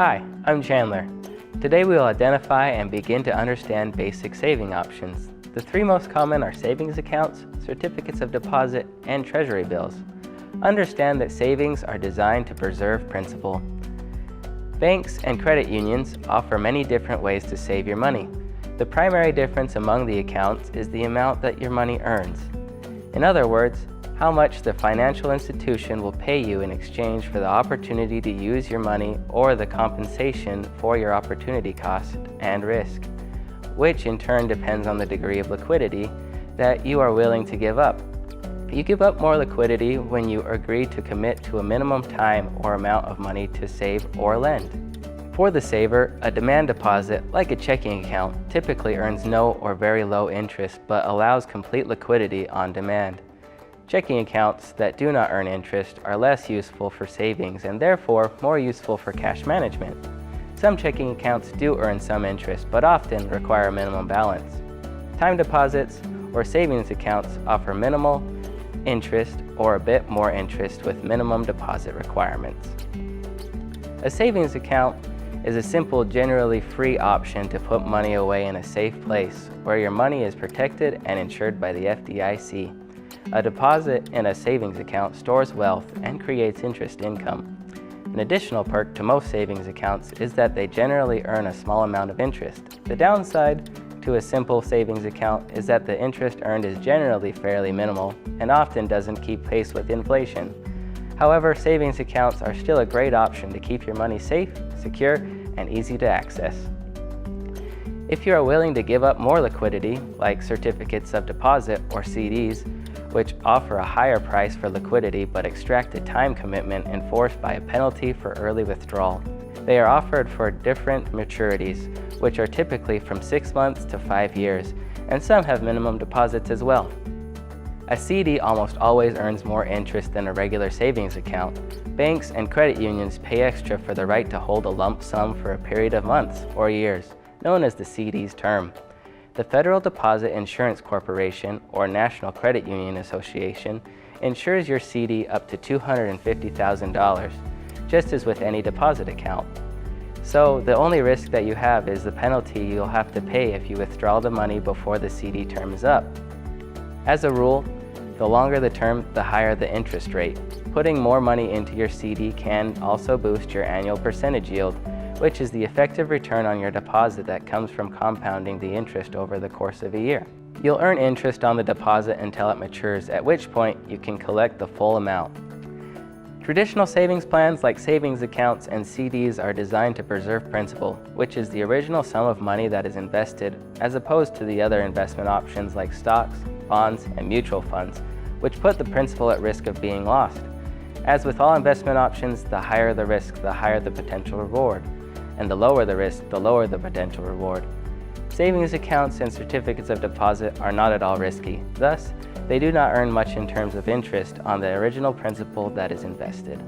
Hi, I'm Chandler. Today we will identify and begin to understand basic saving options. The three most common are savings accounts, certificates of deposit, and treasury bills. Understand that savings are designed to preserve principal. Banks and credit unions offer many different ways to save your money. The primary difference among the accounts is the amount that your money earns. In other words, how much the financial institution will pay you in exchange for the opportunity to use your money or the compensation for your opportunity cost and risk, which in turn depends on the degree of liquidity that you are willing to give up. You give up more liquidity when you agree to commit to a minimum time or amount of money to save or lend. For the saver, a demand deposit, like a checking account, typically earns no or very low interest but allows complete liquidity on demand. Checking accounts that do not earn interest are less useful for savings and therefore more useful for cash management. Some checking accounts do earn some interest but often require a minimum balance. Time deposits or savings accounts offer minimal interest or a bit more interest with minimum deposit requirements. A savings account is a simple, generally free option to put money away in a safe place where your money is protected and insured by the FDIC. A deposit in a savings account stores wealth and creates interest income. An additional perk to most savings accounts is that they generally earn a small amount of interest. The downside to a simple savings account is that the interest earned is generally fairly minimal and often doesn't keep pace with inflation. However, savings accounts are still a great option to keep your money safe, secure, and easy to access. If you are willing to give up more liquidity, like certificates of deposit or CDs, which offer a higher price for liquidity but extract a time commitment enforced by a penalty for early withdrawal. They are offered for different maturities, which are typically from 6 months to 5 years, and some have minimum deposits as well. A CD almost always earns more interest than a regular savings account. Banks and credit unions pay extra for the right to hold a lump sum for a period of months or years, known as the CD's term. The Federal Deposit Insurance Corporation, or National Credit Union Association, insures your CD up to $250,000, just as with any deposit account. So the only risk that you have is the penalty you'll have to pay if you withdraw the money before the CD term is up. As a rule, the longer the term, the higher the interest rate. Putting more money into your CD can also boost your annual percentage yield, which is the effective return on your deposit that comes from compounding the interest over the course of a year. You'll earn interest on the deposit until it matures, at which point you can collect the full amount. Traditional savings plans like savings accounts and CDs are designed to preserve principal, which is the original sum of money that is invested, as opposed to the other investment options like stocks, bonds, and mutual funds, which put the principal at risk of being lost. As with all investment options, the higher the risk, the higher the potential reward. And the lower the risk, the lower the potential reward. Savings accounts and certificates of deposit are not at all risky. Thus, they do not earn much in terms of interest on the original principal that is invested.